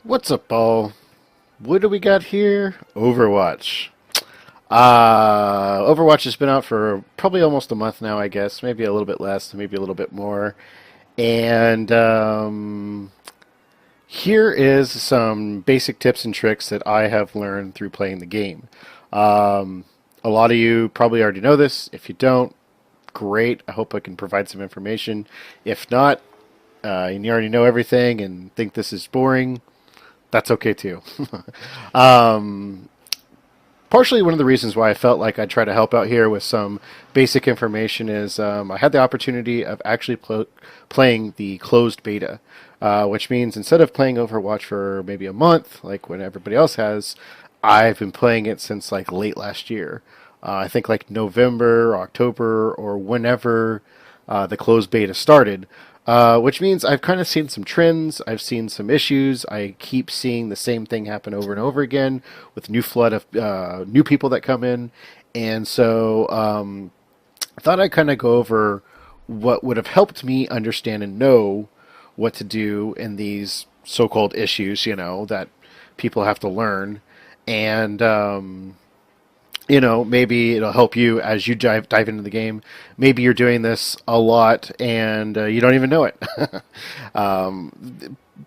What's up, all? What do we got here? Overwatch. Overwatch has been out for probably almost a month now, I guess. Maybe a little bit less, maybe a little bit more. And here is some basic tips and tricks that I have learned through playing the game. Um, a lot of you probably already know this. If you don't, great. I hope I can provide some information. If not, and you already know everything and think this is boring, that's okay too. um, Partially one of the reasons why I felt like I'd try to help out here with some basic information is I had the opportunity of actually playing the closed beta, which means instead of playing Overwatch for maybe a month, like when everybody else has, I've been playing it since like late last year. I think like November, October, or whenever the closed beta started. Which means I've kind of seen some trends. I've seen some issues. I keep seeing the same thing happen over and over again with new flood of new people that come in, and so I thought I'd kind of go over what would have helped me understand and know what to do in these so-called issues, that people have to learn, and maybe it'll help you as you dive into the game. Maybe you're doing this a lot and you don't even know it.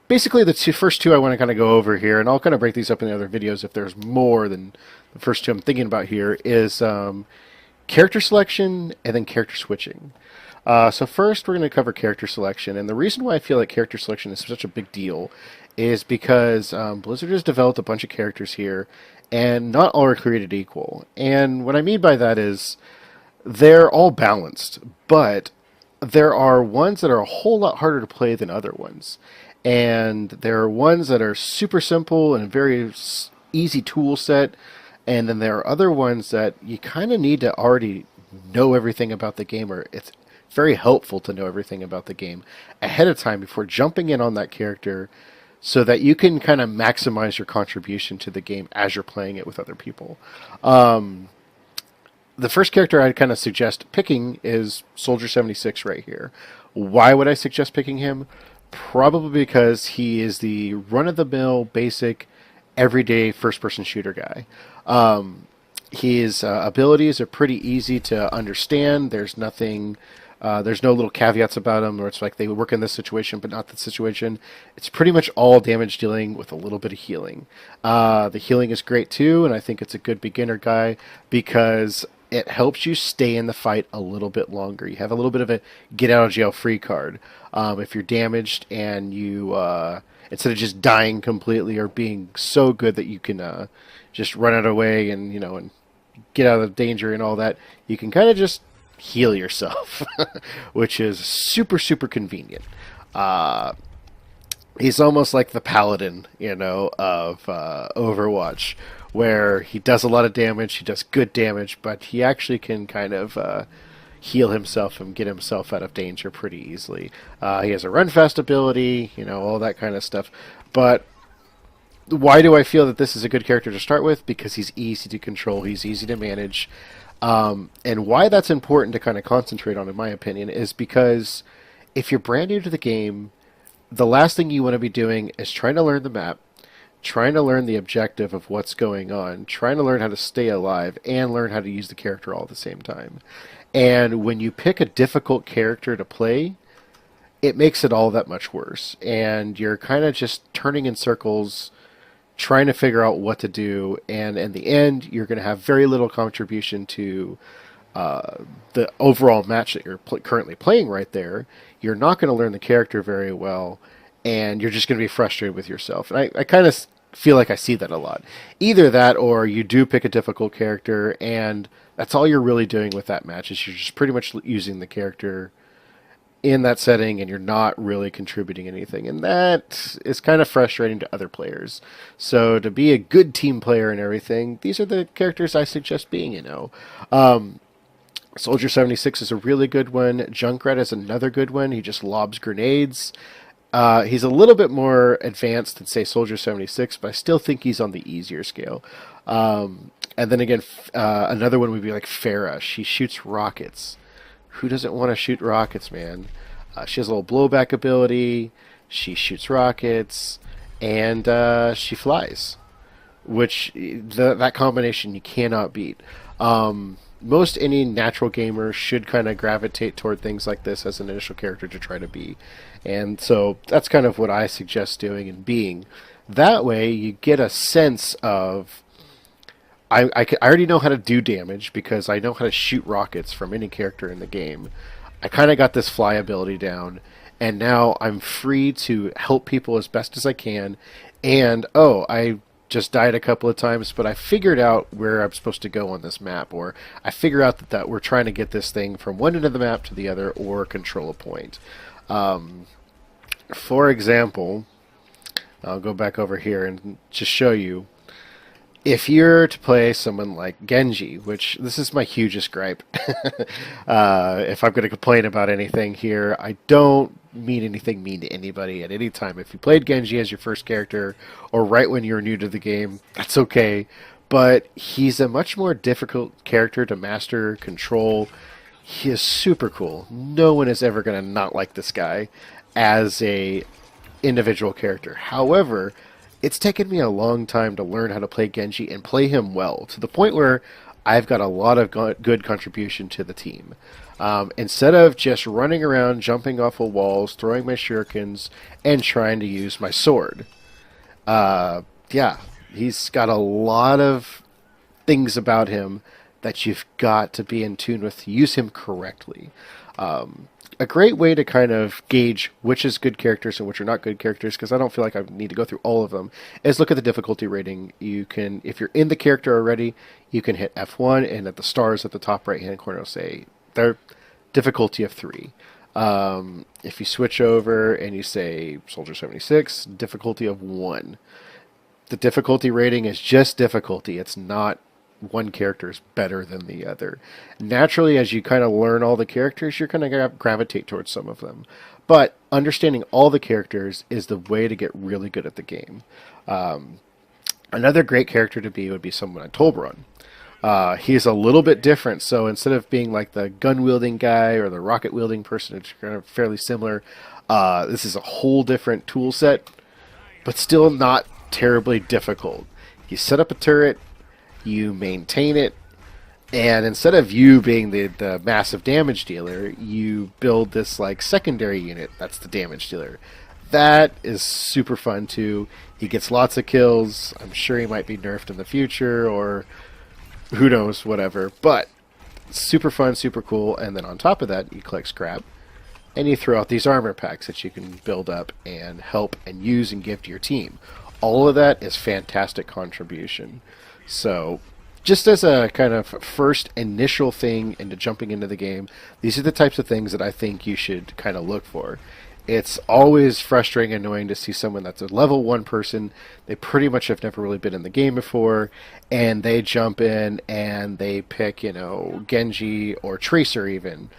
Basically, the first two I want to kind of go over here, and I'll kind of break these up in the other videos if there's more than the first two I'm thinking about here, is character selection and then character switching. So first, we're going to cover character selection, and the reason why I feel like character selection is such a big deal is because Blizzard has developed a bunch of characters here, and not all are created equal. And what I mean by that is they're all balanced, but there are ones that are a whole lot harder to play than other ones. And there are ones that are super simple and a very easy tool set, and then there are other ones that you kind of need to already know everything about the game, or it's very helpful to know everything about the game ahead of time before jumping in on that character so that you can kind of maximize your contribution to the game as you're playing it with other people. The first character I'd kind of suggest picking is Soldier 76 right here. Why would I suggest picking him? Probably because he is the run-of-the-mill, basic, everyday first-person shooter guy. His abilities are pretty easy to understand. There's no little caveats about them where it's like they work in this situation but not that situation. It's pretty much all damage dealing with a little bit of healing. The healing is great too, and I think it's a good beginner guy because it helps you stay in the fight a little bit longer. You have a little bit of a get out of jail free card. If you're damaged and you instead of just dying completely or being so good that you can just run out of the way and get out of danger and all that, you can kind of just heal yourself, which is super, super convenient. He's almost like the paladin, of Overwatch, where he does a lot of damage, he does good damage, but he actually can kind of heal himself and get himself out of danger pretty easily. He has a run fast ability, all that kind of stuff. But why do I feel that this is a good character to start with? Because he's easy to control, he's easy to manage. And why that's important to kind of concentrate on, in my opinion, is because if you're brand new to the game, the last thing you want to be doing is trying to learn the map, trying to learn the objective of what's going on, trying to learn how to stay alive, and learn how to use the character all at the same time. And when you pick a difficult character to play, it makes it all that much worse. And you're kind of just turning in circles, trying to figure out what to do, and in the end, you're going to have very little contribution to the overall match that you're currently playing right there. You're not going to learn the character very well, and you're just going to be frustrated with yourself. And I kind of feel like I see that a lot. Either that, or you do pick a difficult character, and that's all you're really doing with that match, is you're just pretty much using the character in that setting, and you're not really contributing anything, and that is kind of frustrating to other players. So to be a good team player and everything, these are the characters I suggest being. Soldier 76 is a really good one. Junkrat is another good one. He just lobs grenades. He's a little bit more advanced than, say, Soldier 76, but I still think he's on the easier scale. And then again, another one would be like Farah. She shoots rockets. Who doesn't want to shoot rockets, man? She has a little blowback ability. She shoots rockets. and she flies, which that combination you cannot beat. Most any natural gamer should kind of gravitate toward things like this as an initial character to try to be. And so that's kind of what I suggest doing and being. That way you get a sense of I already know how to do damage because I know how to shoot rockets from any character in the game. I kind of got this fly ability down, and now I'm free to help people as best as I can. And I just died a couple of times, but I figured out where I'm supposed to go on this map, or I figure out that we're trying to get this thing from one end of the map to the other, or control a point. For example, I'll go back over here and just show you. If you're to play someone like Genji, which this is my hugest gripe, if I'm going to complain about anything here, I don't mean anything mean to anybody at any time. If you played Genji as your first character, or right when you're new to the game, that's okay. But he's a much more difficult character to master, control. He is super cool. No one is ever going to not like this guy as a individual character. However, it's taken me a long time to learn how to play Genji and play him well, to the point where I've got a lot of good contribution to the team. Instead of just running around, jumping off of walls, throwing my shurikens, and trying to use my sword. He's got a lot of things about him that you've got to be in tune with to use him correctly. A great way to kind of gauge which is good characters and which are not good characters, because I don't feel like I need to go through all of them, is look at the difficulty rating. You can, if you're in the character already, you can hit F1, and at the stars at the top right-hand corner will say their difficulty of 3. If you switch over and you say Soldier 76, difficulty of 1. The difficulty rating is just difficulty. It's not one character is better than the other. Naturally, as you kind of learn all the characters, you're going to gravitate towards some of them. But understanding all the characters is the way to get really good at the game. Another great character to be would be someone like Tolbron. He's a little bit different, so instead of being like the gun-wielding guy or the rocket-wielding person, it's kind of fairly similar. This is a whole different tool set, but still not terribly difficult. You set up a turret, you maintain it, and instead of you being the massive damage dealer, you build this like secondary unit that's the damage dealer. That is super fun too. He gets lots of kills. I'm sure he might be nerfed in the future, or who knows, whatever. But super fun, super cool. And then on top of that, you collect scrap, and you throw out these armor packs that you can build up and help and use and give to your team. All of that is fantastic contribution. So, just as a kind of first initial thing into jumping into the game, these are the types of things that I think you should kind of look for. It's always frustrating and annoying to see someone that's a level 1 person. They pretty much have never really been in the game before, and they jump in and they pick, Genji or Tracer even.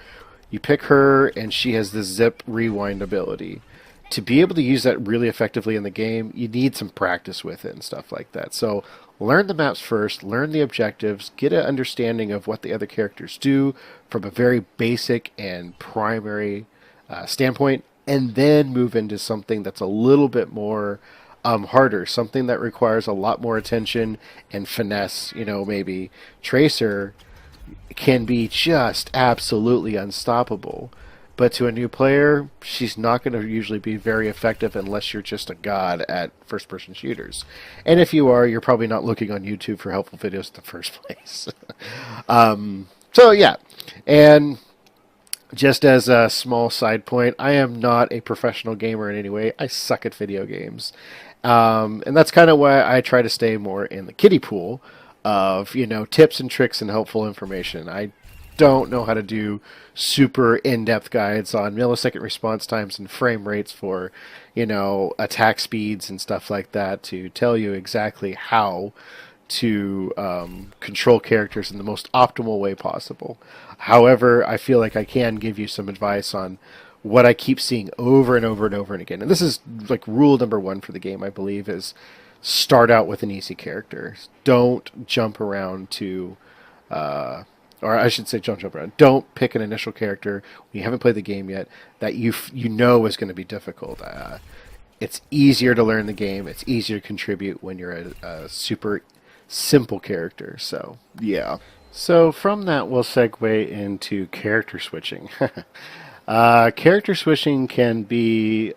You pick her, and she has the zip rewind ability. To be able to use that really effectively in the game, you need some practice with it and stuff like that. So learn the maps first, learn the objectives, get an understanding of what the other characters do from a very basic and primary standpoint, and then move into something that's a little bit more harder, something that requires a lot more attention and finesse. Maybe Tracer can be just absolutely unstoppable. But to a new player, she's not going to usually be very effective unless you're just a god at first-person shooters. And if you are, you're probably not looking on YouTube for helpful videos in the first place. So, yeah. And just as a small side point, I am not a professional gamer in any way. I suck at video games. And that's kind of why I try to stay more in the kiddie pool of, tips and tricks and helpful information. I don't know how to do super in-depth guides on millisecond response times and frame rates for, attack speeds and stuff like that to tell you exactly how to control characters in the most optimal way possible. However, I feel like I can give you some advice on what I keep seeing over and over and over and again. And this is like rule number 1 for the game, I believe, is start out with an easy character. Don't jump around to or I should say jump around. Don't pick an initial character when you haven't played the game yet that you know is going to be difficult. It's easier to learn the game. It's easier to contribute when you're a super simple character. So, yeah. So from that, we'll segue into character switching. Character switching can be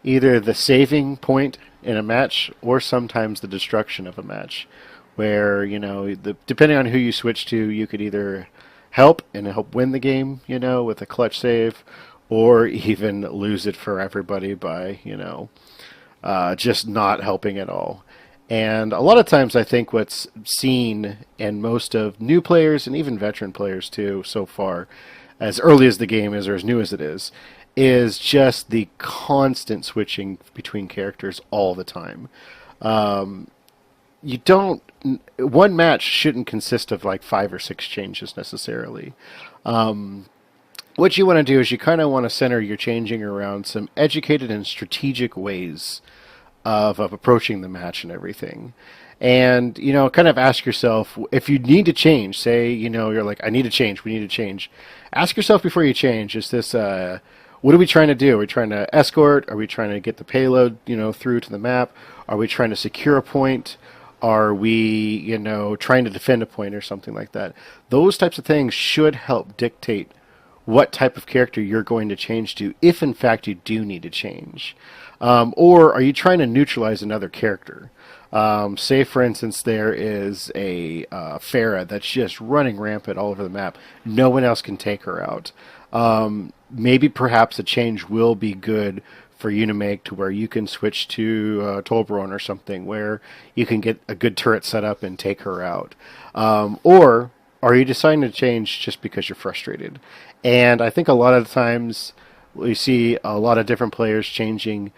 either the saving point in a match or sometimes the destruction of a match, where depending on who you switch to, you could either help and help win the game, with a clutch save, or even lose it for everybody by just not helping at all. And a lot of times I think what's seen in most of new players and even veteran players too so far, as early as the game is or as new as it is just the constant switching between characters all the time. You don't One match shouldn't consist of like 5 or 6 changes necessarily. What you want to do is you kind of want to center your changing around some educated and strategic ways of approaching the match and everything. And, kind of ask yourself, if you need to change, say, you're like, I need to change, we need to change. Ask yourself before you change, is this, what are we trying to do? Are we trying to escort? Are we trying to get the payload, through to the map? Are we trying to secure a point? Are we, trying to defend a point or something like that? Those types of things should help dictate what type of character you're going to change to, if in fact you do need to change. Or are you trying to neutralize another character? Say, for instance, there is a Pharah that's just running rampant all over the map. No one else can take her out. Maybe perhaps a change will be good for you to make to where you can switch to Tolbaron or something, where you can get a good turret set up and take her out. Or are you deciding to change just because you're frustrated? And I think a lot of the times we see a lot of different players changing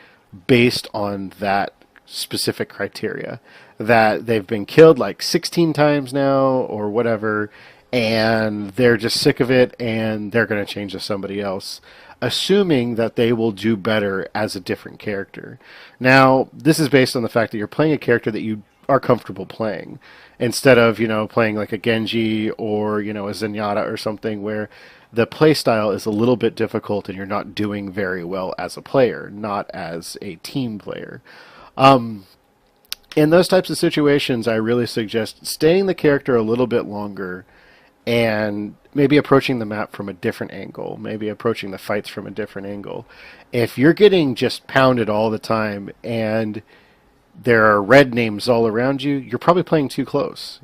based on that specific criteria, that they've been killed like 16 times now or whatever, and they're just sick of it and they're going to change to somebody else, assuming that they will do better as a different character. Now, this is based on the fact that you're playing a character that you are comfortable playing, instead of, playing like a Genji or, a Zenyatta or something where the play style is a little bit difficult and you're not doing very well as a player, not as a team player. In those types of situations, I really suggest staying the character a little bit longer and maybe approaching the map from a different angle, maybe approaching the fights from a different angle. If you're getting just pounded all the time and there are red names all around you, you're probably playing too close,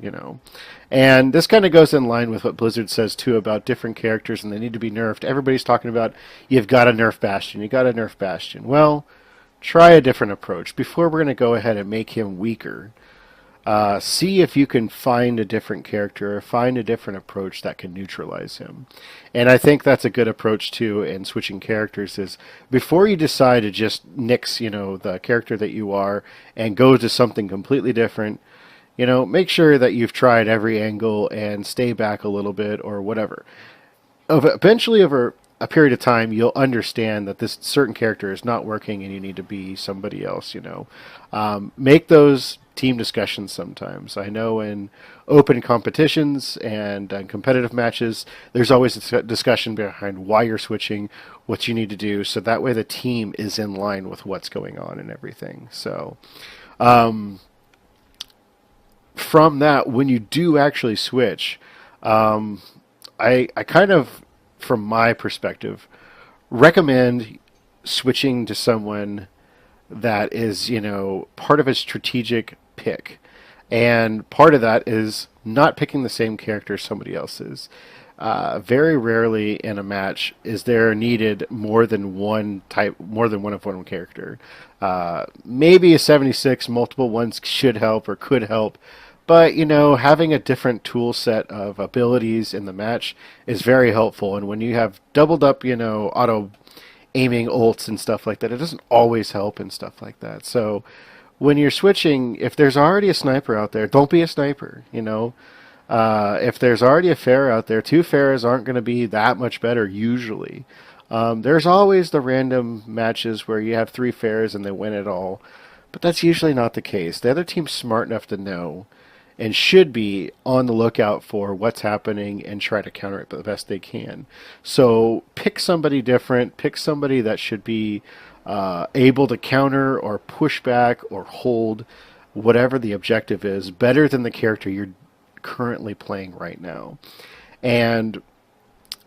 And this kind of goes in line with what Blizzard says, too, about different characters and they need to be nerfed. Everybody's talking about, you've got to nerf Bastion, you got to nerf Bastion. Well, try a different approach. Before we're going to go ahead and make him weaker, see if you can find a different character or find a different approach that can neutralize him. And I think that's a good approach too in switching characters, is before you decide to just nix, the character that you are and go to something completely different, make sure that you've tried every angle and stay back a little bit or whatever. Eventually, over a period of time, you'll understand that this certain character is not working and you need to be somebody else, Make those team discussions sometimes. I know in open competitions and competitive matches, there's always a discussion behind why you're switching, what you need to do, so that way the team is in line with what's going on and everything. So, from that, when you do actually switch, I kind of, from my perspective, recommend switching to someone that is, part of a strategic pick. And part of that is not picking the same character somebody else is. Very rarely in a match is there needed more than one of one character. Maybe a 76, multiple ones should help or could help. But, having a different tool set of abilities in the match is very helpful. And when you have doubled up, auto aiming ults and stuff like that, it doesn't always help and stuff like that. So when you're switching, if there's already a sniper out there, don't be a sniper, If there's already a Pharah out there, 2 Pharahs aren't going to be that much better usually. There's always the random matches where you have 3 Pharahs and they win it all. But that's usually not the case. The other team's smart enough to know and should be on the lookout for what's happening and try to counter it the best they can. So pick somebody different, pick somebody that should be able to counter or push back or hold whatever the objective is better than the character you're currently playing right now. And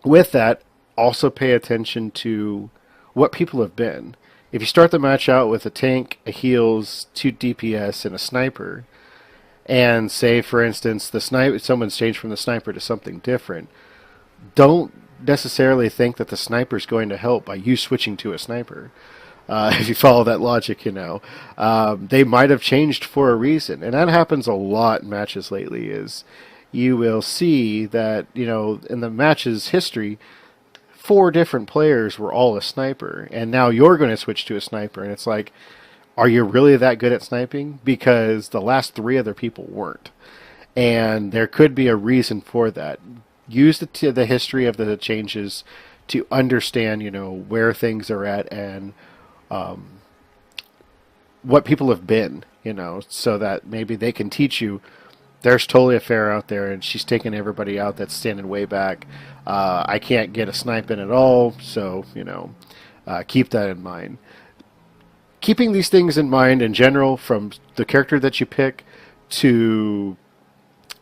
with that, also pay attention to what people have been. If you start the match out with a tank, a heals, 2 DPS, and a sniper, and say, for instance, someone's changed from the sniper to something different, don't necessarily think that the sniper is going to help by you switching to a sniper. If you follow that logic, they might have changed for a reason, and that happens a lot in matches lately. Is you will see that in the match's history, 4 different players were all a sniper, and now you're going to switch to a sniper, and it's like, are you really that good at sniping? Because the last 3 other people weren't, and there could be a reason for that. Use the history of the changes to understand, where things are at and what people have been, so that maybe they can teach you. There's totally a fair out there, and she's taking everybody out that's standing way back. I can't get a snipe in at all, so, keep that in mind. Keeping these things in mind in general, from the character that you pick to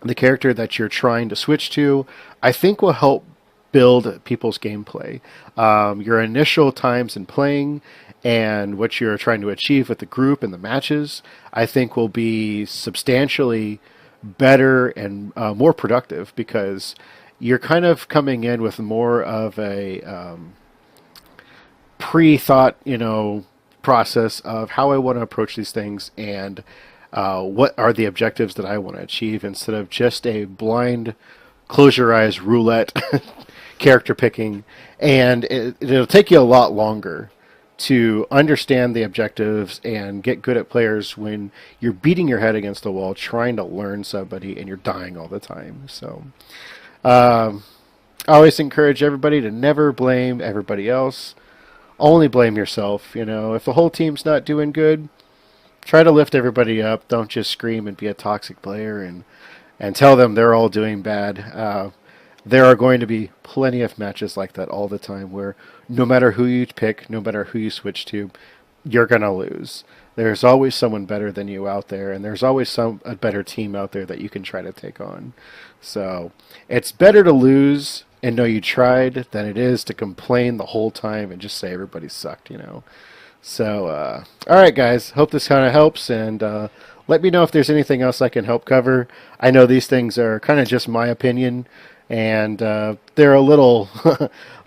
the character that you're trying to switch to, I think will help build people's gameplay. Your initial times in playing and what you're trying to achieve with the group and the matches, I think will be substantially better and more productive, because you're kind of coming in with more of a pre-thought, process of how I want to approach these things and what are the objectives that I want to achieve, instead of just a blind, close your eyes roulette character picking. And it'll take you a lot longer to understand the objectives and get good at players when you're beating your head against the wall trying to learn somebody and you're dying all the time. So I always encourage everybody to never blame everybody else. Only blame yourself. If the whole team's not doing good, try to lift everybody up. Don't just scream and be a toxic player and tell them they're all doing bad. There are going to be plenty of matches like that all the time, where no matter who you pick, no matter who you switch to, you're going to lose. There's always someone better than you out there, and there's always a better team out there that you can try to take on. So it's better to lose and know you tried than it is to complain the whole time and just say everybody sucked, So, all right, guys. Hope this kind of helps, and let me know if there's anything else I can help cover. I know these things are kind of just my opinion, and they're a little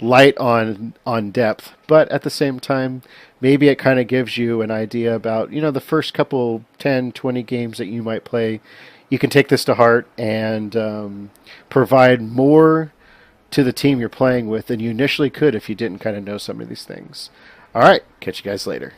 light on depth, but at the same time, maybe it kind of gives you an idea about, the first couple 10, 20 games that you might play. You can take this to heart and provide more to the team you're playing with than you initially could if you didn't kind of know some of these things. All right, catch you guys later.